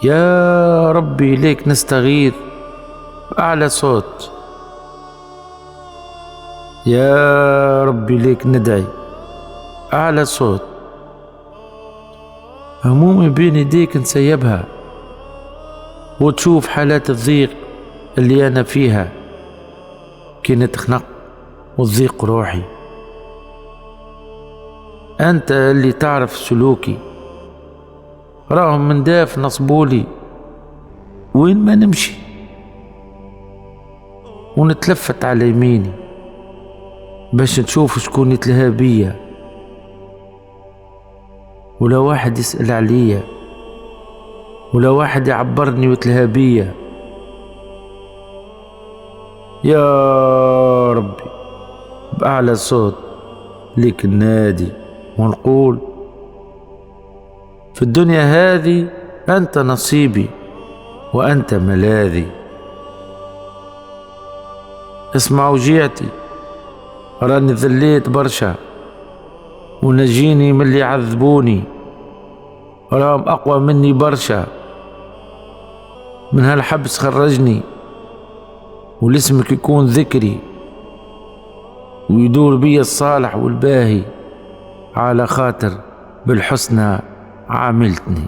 يا ربي إليك نستغيث بأعلى صوت، يا ربي إليك ندعي أعلى صوت. همومي بين يديك نسيبها، وتشوف حالات الضيق اللي أنا فيها كي نتخنق وتضيق روحي. أنت اللي تعرف سلوكي، راهم من داف نصبولي وين ما نمشي ونتلفت على يميني باش نشوف شكون يتلهى بيا، ولا واحد يسأل عليا، ولا واحد يعبرني ويتلهى بيا. يا ربي بأعلى صوت ليك النادي ونقول في الدنيا هذه أنت نصيبي وأنت ملاذي. اسمع وجيعتي، راني ذليت برشا ونجيني من اللي يعذبوني، راهم أقوى مني برشا، من هالحبس خرجني ولاسمك يكون ذكري ويدور بي الصالح والباهي، على خاطر بالحسنى عاملتني.